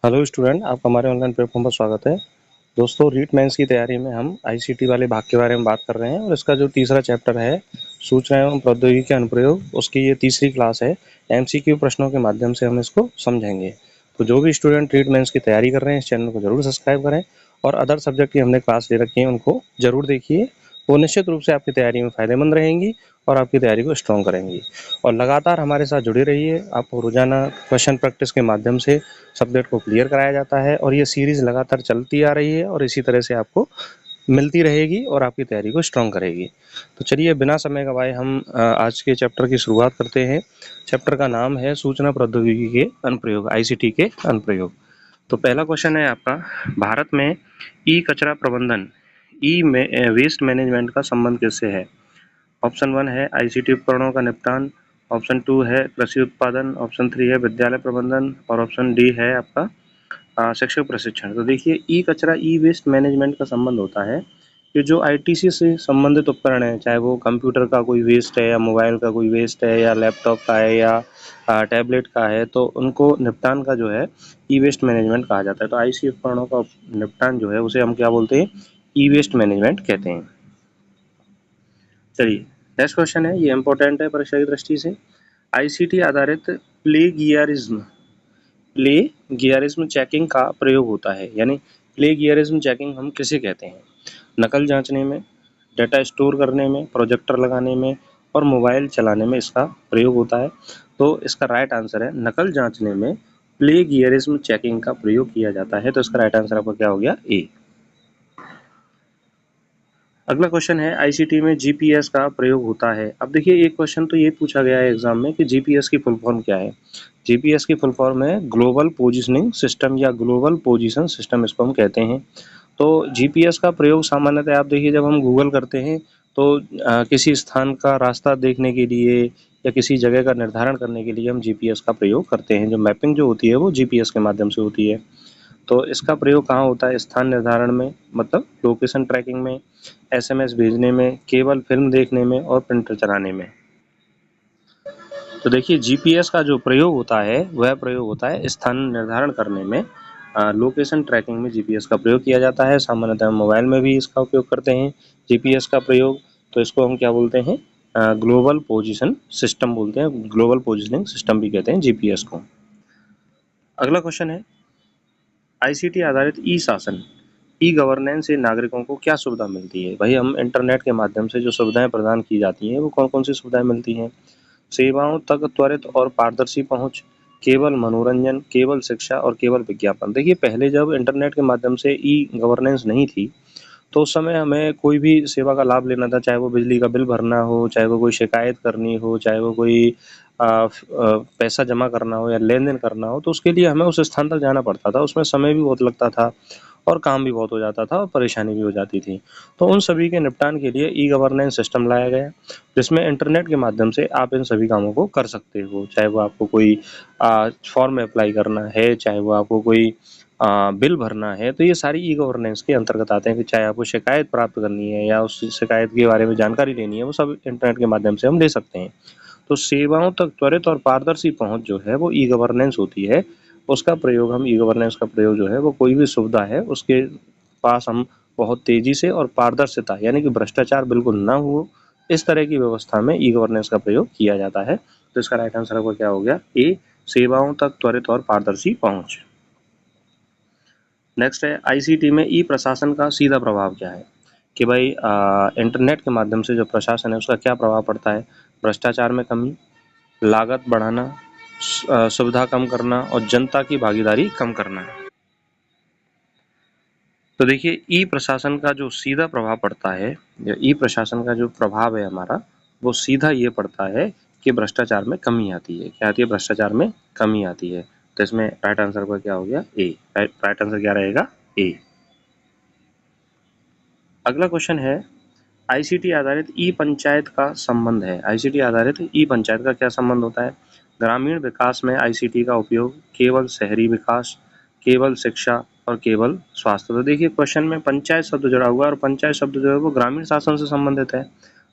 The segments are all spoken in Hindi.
हेलो स्टूडेंट, आपका हमारे ऑनलाइन प्लेटफॉर्म पर स्वागत है। दोस्तों, रीट मेंस की तैयारी में हम आईसीटी वाले भाग के बारे में बात कर रहे हैं और इसका जो तीसरा चैप्टर है सूचना एवं प्रौद्योगिकी के अनुप्रयोग, उसकी ये तीसरी क्लास है। एमसीक्यू प्रश्नों के माध्यम से हम इसको समझेंगे। तो जो भी स्टूडेंट रीट मेंस की तैयारी कर रहे हैं इस चैनल को जरूर सब्सक्राइब करें और अदर सब्जेक्ट की हमने क्लास ले रखी है उनको जरूर देखिए। वो निश्चित रूप से आपकी तैयारी में फायदेमंद रहेंगी और आपकी तैयारी को स्ट्रॉन्ग करेंगी। और लगातार हमारे साथ जुड़े रहिए। आपको रोजाना क्वेश्चन प्रैक्टिस के माध्यम से सब्जेक्ट को क्लियर कराया जाता है और ये सीरीज लगातार चलती आ रही है और इसी तरह से आपको मिलती रहेगी और आपकी तैयारी को स्ट्रॉन्ग करेगी। तो चलिए बिना समय गवाए हम आज के चैप्टर की शुरुआत करते हैं। चैप्टर का नाम है सूचना प्रौद्योगिकी के अनुप्रयोग, आईसीटी के अनुप्रयोग। तो पहला क्वेश्चन है आपका, भारत में ई कचरा प्रबंधन, ई में वेस्ट मैनेजमेंट का संबंध किससे है? ऑप्शन 1 है आईसीटी उपकरणों का निपटान, ऑप्शन 2 है कृषि उत्पादन, ऑप्शन 3 है विद्यालय प्रबंधन और ऑप्शन डी है आपका शिक्षक प्रशिक्षण। तो देखिए, ई कचरा ई वेस्ट मैनेजमेंट का संबंध होता है कि जो आईटीसी से संबंधित उपकरण है, चाहे वो कंप्यूटर का कोई वेस्ट है या मोबाइल का कोई वेस्ट है या लैपटॉप का है या टैबलेट का है, तो उनको निपटान का जो है ई वेस्ट मैनेजमेंट कहा जाता है। तो आईसी उपकरणों का निपटान जो है उसे हम क्या बोलते हैं? ई वेस्ट मैनेजमेंट कहते हैं। चलिए नेक्स्ट क्वेश्चन है, ये इंपॉर्टेंट है परीक्षा की दृष्टि से। आईसीटी आधारित प्लेगियरिज्म चेकिंग का प्रयोग होता है, यानी प्लेगियरिज्म चेकिंग हम किसे कहते हैं? नकल जांचने में, डाटा स्टोर करने में, प्रोजेक्टर लगाने में और मोबाइल चलाने में इसका प्रयोग होता है। तो इसका राइट आंसर है नकल जांचने में प्लेगियरिज्म चेकिंग का प्रयोग किया जाता है। तो इसका राइट आंसर आपका क्या हो गया? ए। अगला क्वेश्चन है, आईसीटी में जीपीएस का प्रयोग होता है। अब देखिए, एक क्वेश्चन तो ये पूछा गया है एग्जाम में कि जीपीएस की फुल फॉर्म क्या है। जीपीएस की फुल फॉर्म है ग्लोबल पोजिशनिंग सिस्टम या ग्लोबल पोजीशन सिस्टम, इसको हम कहते हैं। तो जीपीएस का प्रयोग सामान्यतः आप देखिए जब हम गूगल करते हैं तो किसी स्थान का रास्ता देखने के लिए या किसी जगह का निर्धारण करने के लिए हम जीपीएस का प्रयोग करते हैं। जो मैपिंग जो होती है वो जीपीएस के माध्यम से होती है। तो इसका प्रयोग कहाँ होता है? स्थान निर्धारण में, मतलब लोकेशन ट्रैकिंग में, एसएमएस भेजने में, केबल फिल्म देखने में और प्रिंटर चलाने में। तो देखिए, जीपीएस का जो प्रयोग होता है वह प्रयोग होता है स्थान निर्धारण करने में। लोकेशन ट्रैकिंग में जीपीएस का प्रयोग किया जाता है। सामान्यतः मोबाइल में भी इसका उपयोग करते हैं जीपीएस का प्रयोग। तो इसको हम क्या बोलते हैं? ग्लोबल पोजीशन सिस्टम बोलते हैं, ग्लोबल पोजिशनिंग सिस्टम भी कहते हैं जीपीएस को। अगला क्वेश्चन है, आईसीटी आधारित ई शासन, ई गवर्नेंस से नागरिकों को क्या सुविधा मिलती है? भाई, हम इंटरनेट के माध्यम से जो सुविधाएं प्रदान की जाती हैं वो कौन कौन सी सुविधाएं मिलती हैं? सेवाओं तक त्वरित और पारदर्शी पहुंच, केवल मनोरंजन, केवल शिक्षा और केवल विज्ञापन। देखिए, पहले जब इंटरनेट के माध्यम से ई गवर्नेंस नहीं थी तो उस समय हमें कोई भी सेवा का लाभ लेना था, चाहे वो बिजली का बिल भरना हो, चाहे वो कोई शिकायत करनी हो, चाहे वो कोई पैसा जमा करना हो या लेन देन करना हो, तो उसके लिए हमें उस स्थान तक जाना पड़ता था। उसमें समय भी बहुत लगता था और काम भी बहुत हो जाता था और परेशानी भी हो जाती थी। तो उन सभी के निपटान के लिए ई गवर्नेंस सिस्टम लाया गया, जिसमें इंटरनेट के माध्यम से आप इन सभी कामों को कर सकते हो। चाहे वो आपको कोई फॉर्म अप्लाई करना है, चाहे वो आपको कोई बिल भरना है, तो ये सारी ई गवर्नेंस के अंतर्गत आते हैं। कि चाहे आपको शिकायत प्राप्त करनी है या उस शिकायत के बारे में जानकारी लेनी है, वो सब इंटरनेट के माध्यम से हम ले सकते हैं। तो सेवाओं तक त्वरित और पारदर्शी पहुंच जो है वो ई गवर्नेंस होती है। उसका प्रयोग हम ई गवर्नेंस का प्रयोग जो है वो कोई भी सुविधा है उसके पास हम बहुत तेजी से और पारदर्शिता, यानी कि भ्रष्टाचार बिल्कुल ना हो, इस तरह की व्यवस्था में ई गवर्नेंस का प्रयोग किया जाता है। तो इसका राइट आंसर आपका क्या हो गया? ए, सेवाओं तक त्वरित और पारदर्शी पहुंच। नेक्स्ट है, आईसीटी में ई प्रशासन का सीधा प्रभाव क्या है? कि भाई इंटरनेट के माध्यम से जो प्रशासन है उसका क्या प्रभाव पड़ता है? भ्रष्टाचार में कमी, लागत बढ़ाना, सुविधा कम करना और जनता की भागीदारी कम करना। तो देखिए, ई प्रशासन का जो सीधा प्रभाव पड़ता है, या ई प्रशासन का जो प्रभाव है हमारा, वो सीधा ये पड़ता है कि भ्रष्टाचार में कमी आती है। क्या आती है? भ्रष्टाचार में कमी आती है। तो इसमें राइट आंसर का क्या हो गया? ए। राइट आंसर क्या रहेगा? ए। अगला क्वेश्चन है, आईसीटी आधारित ई पंचायत का संबंध है। आईसीटी आधारित ई पंचायत का क्या संबंध होता है? ग्रामीण विकास में आईसीटी का उपयोग, केवल शहरी विकास, केवल शिक्षा और केवल स्वास्थ्य। तो देखिए, क्वेश्चन में पंचायत शब्द जुड़ा हुआ है और पंचायत शब्द जो है वो ग्रामीण शासन से संबंधित है।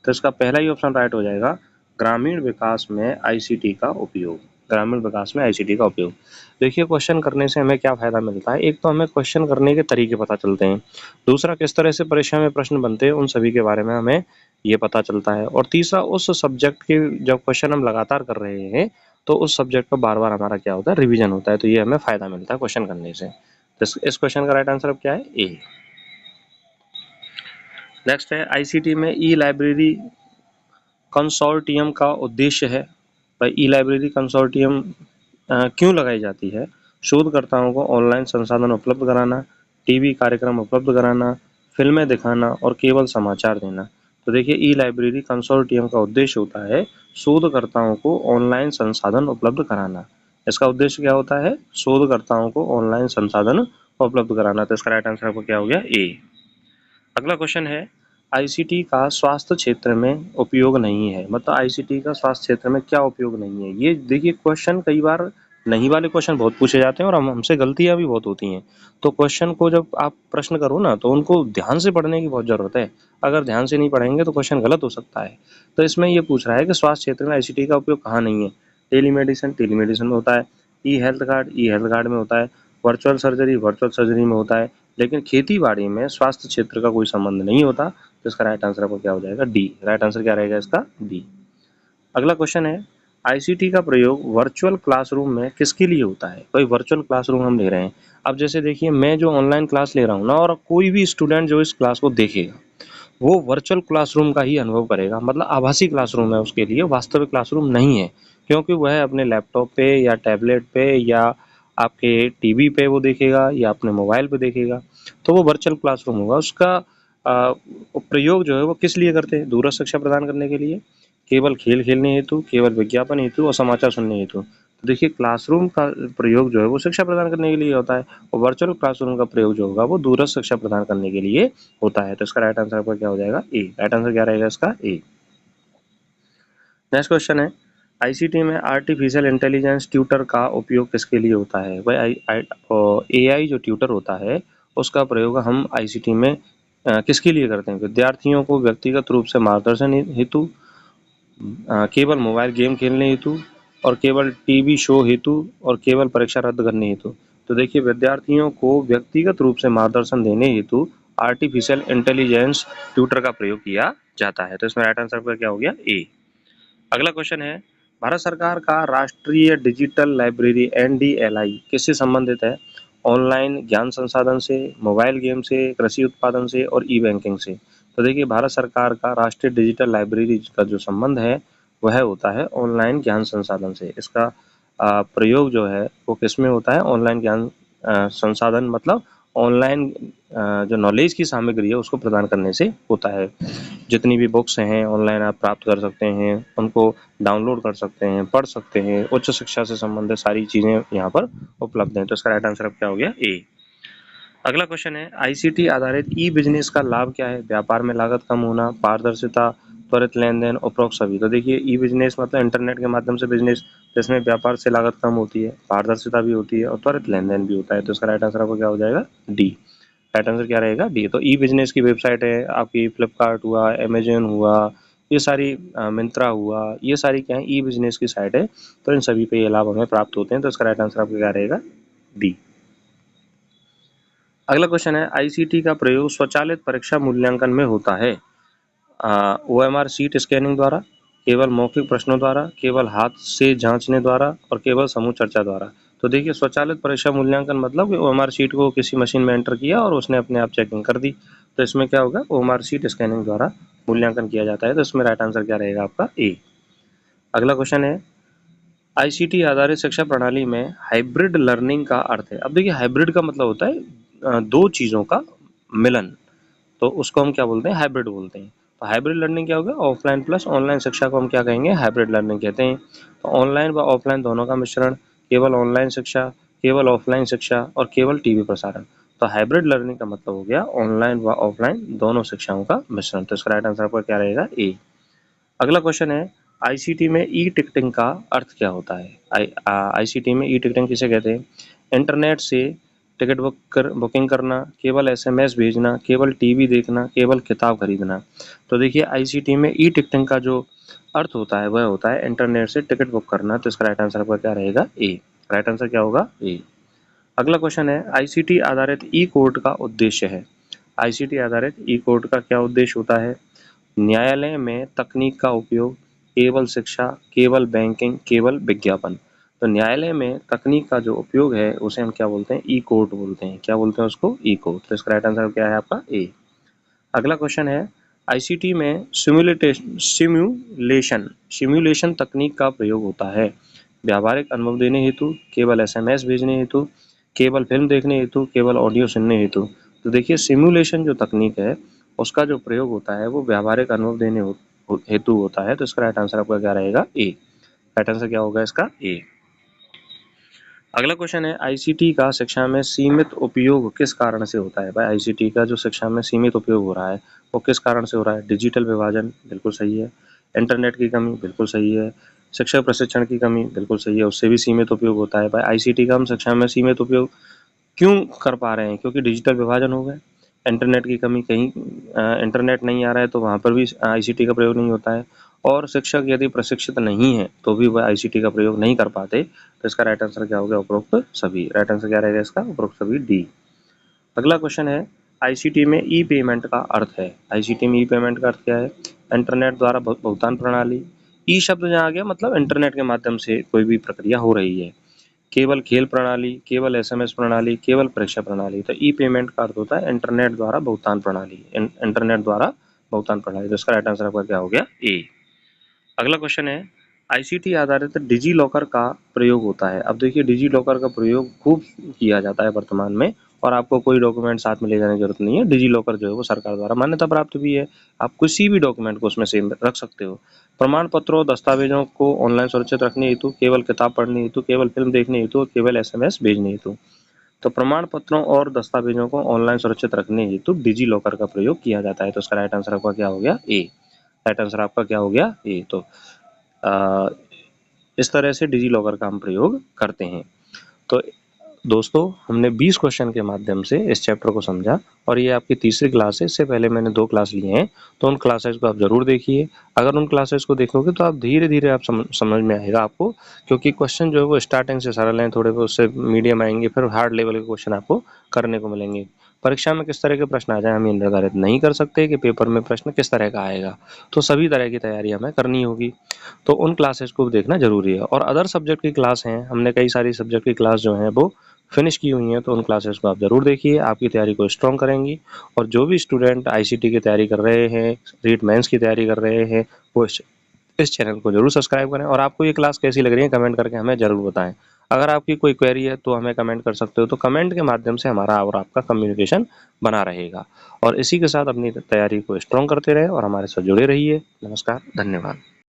तो इसका पहला ही ऑप्शन राइट हो जाएगा, ग्रामीण विकास में आईसीटी का उपयोग। ग्रामीण विकास में आईसीटी का उपयोग। देखिए क्वेश्चन करने से हमें क्या फायदा मिलता है, एक तो हमें क्वेश्चन करने के तरीके पता चलते हैं, दूसरा किस तरह से परीक्षा में प्रश्न बनते हैं उन सभी के बारे में हमें ये पता चलता है, और तीसरा उस सब्जेक्ट के जब क्वेश्चन हम लगातार कर रहे हैं तो उस सब्जेक्ट का बार बार हमारा क्या होता है, रिवीजन होता है, तो ये हमें फायदा मिलता है क्वेश्चन करने से। तो इस क्वेश्चन का राइट आंसर अब क्या है, ए। नेक्स्ट है आईसीटी में ई लाइब्रेरी कंसोर्टियम का उद्देश्य है। भाई ई लाइब्रेरी कंसोर्टियम क्यों लगाई जाती है? शोधकर्ताओं को ऑनलाइन संसाधन उपलब्ध कराना, टीवी कार्यक्रम उपलब्ध कराना, फिल्में दिखाना और केवल समाचार देना। तो देखिए ई लाइब्रेरी कंसोर्टियम का उद्देश्य होता है शोधकर्ताओं को ऑनलाइन संसाधन उपलब्ध कराना। इसका उद्देश्य क्या होता है? शोधकर्ताओं को ऑनलाइन संसाधन उपलब्ध कराना। तो इसका राइट आंसर आपको क्या हो गया, ए। अगला क्वेश्चन है आईसीटी का स्वास्थ्य क्षेत्र में उपयोग नहीं है। मतलब आईसीटी का स्वास्थ्य क्षेत्र में क्या उपयोग नहीं है? ये देखिए क्वेश्चन कई बार नहीं वाले क्वेश्चन बहुत पूछे जाते हैं और हमसे गलतियां भी बहुत होती हैं। तो क्वेश्चन को जब आप प्रश्न करो ना तो उनको ध्यान से पढ़ने की बहुत जरूरत है। अगर ध्यान से नहीं पढ़ेंगे तो क्वेश्चन गलत हो सकता है। तो इसमें ये पूछ रहा है कि स्वास्थ्य क्षेत्र में आईसीटी का उपयोग कहाँ नहीं है? टेलीमेडिसिन, टेलीमेडिसिन में होता है। ई हेल्थ कार्ड, ई हेल्थ कार्ड में होता है। वर्चुअल सर्जरी, वर्चुअल सर्जरी में होता है। लेकिन खेती बाड़ी में स्वास्थ्य क्षेत्र का कोई संबंध नहीं होता। तो इसका राइट आंसर आपको क्या हो जाएगा, डी। राइट आंसर क्या रहेगा इसका, डी। अगला क्वेश्चन है आईसीटी का प्रयोग वर्चुअल क्लासरूम में किसके लिए होता है? कोई वर्चुअल क्लासरूम हम ले रहे हैं। अब जैसे देखिए मैं जो ऑनलाइन क्लास ले रहा हूँ ना, और कोई भी स्टूडेंट जो इस क्लास को देखेगा वो वर्चुअल क्लासरूम का ही अनुभव करेगा। मतलब आभासी क्लासरूम है उसके लिए, वास्तविक क्लासरूम नहीं है, क्योंकि वह अपने लैपटॉप पे या टैबलेट पे या आपके टीवी पे वो देखेगा या अपने मोबाइल पे देखेगा। तो वो वर्चुअल क्लासरूम होगा। उसका प्रयोग जो है वो किस लिए करते हैं? दूरस्थ शिक्षा प्रदान करने के लिए, केवल खेल खेलने हेतु, केवल विज्ञापन हेतु और समाचार सुनने हेतु। तो देखिए क्लासरूम का प्रयोग जो है वो शिक्षा प्रदान करने के लिए होता है, और वर्चुअल क्लासरूम का प्रयोग जो होगा वो दूरस्थ शिक्षा प्रदान करने के लिए होता है। तो इसका राइट आंसर आपका क्या हो जाएगा, ए। राइट आंसर क्या रहेगा इसका, ए। नेक्स्ट क्वेश्चन है आईसीटी में आर्टिफिशियल इंटेलिजेंस ट्यूटर का उपयोग किसके लिए होता है? भाई एआई जो ट्यूटर होता है उसका प्रयोग हम आईसीटी में किसके लिए करते हैं? विद्यार्थियों को व्यक्तिगत रूप से मार्गदर्शन हेतु, केवल मोबाइल गेम खेलने हेतु, और केवल टीवी शो हेतु, और केवल परीक्षा रद्द करने हेतु। तो देखिए विद्यार्थियों को व्यक्तिगत रूप से मार्गदर्शन देने हेतु आर्टिफिशियल इंटेलिजेंस ट्यूटर का प्रयोग किया जाता है। तो इसमें राइट आंसर आपका क्या हो गया, ए। अगला क्वेश्चन है भारत सरकार का राष्ट्रीय डिजिटल लाइब्रेरी एनडीएलआई किससे संबंधित है? ऑनलाइन ज्ञान संसाधन से, मोबाइल गेम से, कृषि उत्पादन से और ई बैंकिंग से। तो देखिए भारत सरकार का राष्ट्रीय डिजिटल लाइब्रेरी का जो संबंध है वह होता है ऑनलाइन ज्ञान संसाधन से। इसका प्रयोग जो है वो किसमें होता है? ऑनलाइन ज्ञान संसाधन मतलब ऑनलाइन जो नॉलेज की सामग्री है उसको प्रदान करने से होता है। जितनी भी बुक्स हैं ऑनलाइन आप प्राप्त कर सकते हैं, उनको डाउनलोड कर सकते हैं, पढ़ सकते हैं। उच्च शिक्षा से संबंधित सारी चीज़ें यहाँ पर उपलब्ध हैं। तो इसका राइट आंसर अब क्या हो गया, ए। अगला क्वेश्चन है आईसीटी आधारित ई बिजनेस का लाभ क्या है? व्यापार में लागत कम होना, पारदर्शिता, त्वरित लेन देन, उपरोक्त सभी। तो देखिए ई बिजनेस मतलब इंटरनेट के माध्यम से बिजनेस, जिसमें व्यापार से लागत कम होती है, पारदर्शिता भी होती है और त्वरित लेन देन भी होता है। तो इसका राइट आंसर आपको क्या हो जाएगा, डी। राइट आंसर क्या रहेगा, डी। तो ई बिजनेस की वेबसाइट है आपकी, फ्लिपकार्ट हुआ, अमेजन हुआ, ये सारी मिंत्रा हुआ, ये सारी क्या है, ई बिजनेस की साइट है। तो इन सभी पे ये लाभ हमें प्राप्त होते हैं। तो इसका राइट आंसर आपका क्या रहेगा, डी। अगला क्वेश्चन है आईसीटी का प्रयोग स्वचालित परीक्षा मूल्यांकन में होता है ओएमआर सीट स्कैनिंग द्वारा, केवल मौखिक प्रश्नों द्वारा, केवल हाथ से जांचने द्वारा और केवल समूह चर्चा द्वारा। तो देखिए स्वचालित परीक्षा मूल्यांकन मतलब कि ओएमआर सीट को किसी मशीन में एंटर किया और उसने अपने आप चेकिंग कर दी। तो इसमें क्या होगा, ओएमआर सीट स्कैनिंग द्वारा मूल्यांकन किया जाता है। तो इसमें राइट आंसर क्या रहेगा आपका, ए। अगला क्वेश्चन है आईसीटी आधारित शिक्षा प्रणाली में हाइब्रिड लर्निंग का अर्थ है। अब देखिए हाइब्रिड का मतलब होता है दो चीज़ों का मिलन, तो उसको हम क्या बोलते हैं, हाइब्रिड बोलते हैं। तो हाइब्रिड लर्निंग क्या होगा, ऑफलाइन प्लस ऑनलाइन शिक्षा को हम क्या कहेंगे, हाइब्रिड लर्निंग कहते हैं। तो ऑनलाइन व ऑफलाइन दोनों का मिश्रण, केवल ऑनलाइन शिक्षा, केवल ऑफलाइन शिक्षा और केवल टीवी प्रसारण। तो हाइब्रिड लर्निंग का मतलब हो गया ऑनलाइन व ऑफलाइन दोनों शिक्षाओं का मिश्रण। तो इसका राइट आंसर आपका क्या रहेगा, ए। अगला क्वेश्चन है आईसीटी में ई टिकटिंग का अर्थ क्या होता है? आईसीटी में ई टिकटिंग किसे कहते हैं? इंटरनेट से टिकट बुकिंग करना, केवल एसएमएस भेजना, केवल टीवी देखना, केवल किताब खरीदना। तो देखिए आईसीटी में ई टिकटिंग का जो अर्थ होता है वह होता है इंटरनेट से टिकट बुक करना। तो इसका राइट आंसर आपका क्या रहेगा? ए। राइट आंसर क्या होगा? ए। अगला क्वेश्चन है आईसीटी आधारित ई कोर्ट का उद्देश्य है। आईसीटी आधारित ई कोर्ट का क्या उद्देश्य होता है? न्यायालय में तकनीक का उपयोग, केवल शिक्षा, केवल बैंकिंग, केवल विज्ञापन। तो न्यायालय में तकनीक का जो उपयोग है उसे हम क्या बोलते हैं? ई कोर्ट बोलते हैं। क्या बोलते हैं उसको? ई कोर्ट। तो इसका राइट आंसर क्या है आपका? ए। अगला क्वेश्चन है आईसीटी में सिम्युलेशन तकनीक का प्रयोग होता है। व्यावहारिक अनुभव देने हेतु, केवल एसएमएस भेजने हेतु, केवल फिल्म देखने हेतु, केवल ऑडियो सुनने हेतु। तो देखिए सिम्युलेशन जो तकनीक है उसका जो प्रयोग होता है वो व्यावहारिक अनुभव देने हेतु होता है। तो इसका राइट आंसर आपका क्या रहेगा? ए। राइट आंसर क्या होगा इसका? ए। अगला क्वेश्चन है आईसीटी का शिक्षा में सीमित उपयोग किस कारण से होता है? भाई आईसीटी का जो शिक्षा में सीमित उपयोग हो रहा है वो किस कारण से हो रहा है? डिजिटल विभाजन, बिल्कुल सही है। इंटरनेट की कमी, बिल्कुल सही है। शिक्षक प्रशिक्षण की कमी, बिल्कुल सही है, उससे भी सीमित उपयोग होता है। भाई आईसीटी का हम शिक्षा में सीमित उपयोग क्यों कर पा रहे हैं? क्योंकि डिजिटल विभाजन हो गया। इंटरनेट की कमी, कहीं इंटरनेट नहीं आ रहा है तो वहाँ पर भी आईसीटी का प्रयोग नहीं होता है। और शिक्षक यदि प्रशिक्षित नहीं है तो भी वह आईसीटी का प्रयोग नहीं कर पाते। तो इसका राइट आंसर क्या हो गया? उपरोक्त सभी। राइट आंसर क्या रहेगा इसका? उपरोक्त सभी, डी। अगला क्वेश्चन है आईसीटी में ई पेमेंट का अर्थ है। आईसीटी में ई पेमेंट का अर्थ क्या है? इंटरनेट द्वारा भुगतान प्रणाली। ई शब्द जहाँ आ गया मतलब इंटरनेट के माध्यम से कोई भी प्रक्रिया हो रही है। केवल खेल प्रणाली, केवल एसएमएस प्रणाली, केवल परीक्षा प्रणाली। तो ई पेमेंट का अर्थ होता है इंटरनेट द्वारा भुगतान प्रणाली। इंटरनेट द्वारा भुगतान प्रणाली। तो इसका राइट आंसर आपका क्या हो गया? ए। अगला क्वेश्चन है आईसीटी आधारित डिजी लॉकर का प्रयोग होता है। अब देखिए डिजी लॉकर का प्रयोग खूब किया जाता है वर्तमान में, और आपको कोई डॉक्यूमेंट साथ में ले जाने की जरूरत नहीं है। डिजी लॉकर जो है वो सरकार द्वारा मान्यता प्राप्त भी है। आप किसी भी डॉक्यूमेंट को उसमें सेव रख सकते हो। प्रमाण पत्रों दस्तावेजों को ऑनलाइन सुरक्षित रखने हेतु, केवल किताब पढ़ने हेतु, केवल फिल्म देखने हेतु, केवल एसएमएस भेजने हेतु। तो प्रमाण पत्रों और दस्तावेजों को ऑनलाइन सुरक्षित रखने हेतु डिजी लॉकर का प्रयोग किया जाता है। तो इसका राइट आंसर आपका क्या हो गया? ए। राइट आंसर आपका क्या हो गया? ए। तो इस तरह से डिजी लॉकर का हम प्रयोग करते हैं। तो दोस्तों हमने 20 क्वेश्चन के माध्यम से इस चैप्टर को समझा, और ये आपकी तीसरी क्लास है। इससे पहले मैंने 2 क्लास लिए हैं, तो उन क्लासेस को आप ज़रूर देखिए। अगर उन क्लासेस को देखोगे तो आप धीरे धीरे आप समझ में आएगा आपको, क्योंकि क्वेश्चन जो है वो स्टार्टिंग से सरल हैं, थोड़े बहुत उससे मीडियम आएंगे, फिर हार्ड लेवल के क्वेश्चन आपको करने को मिलेंगे। परीक्षा में किस तरह के प्रश्न आ जाए हम ये निर्धारित नहीं कर सकते कि पेपर में प्रश्न किस तरह का आएगा, तो सभी तरह की तैयारी हमें करनी होगी। तो उन क्लासेस को देखना जरूरी है। और अदर सब्जेक्ट की क्लास हैं, हमने कई सारी सब्जेक्ट की क्लास जो हैं वो फिनिश की हुई हैं, तो उन क्लासेस को आप ज़रूर देखिए, आपकी तैयारी को स्ट्रॉन्ग करेंगी। और जो भी स्टूडेंट आईसीटी की तैयारी कर रहे हैं, रीट मेंस की तैयारी कर रहे हैं, वो इस चैनल को जरूर सब्सक्राइब करें। और आपको ये क्लास कैसी लग रही है कमेंट करके हमें ज़रूर बताएं। अगर आपकी कोई क्वेरी है तो हमें कमेंट कर सकते हो, तो कमेंट के माध्यम से हमारा और आपका कम्युनिकेशन बना रहेगा। और इसी के साथ अपनी तैयारी को स्ट्रॉन्ग करते रहे और हमारे साथ जुड़े रहिए। नमस्कार, धन्यवाद।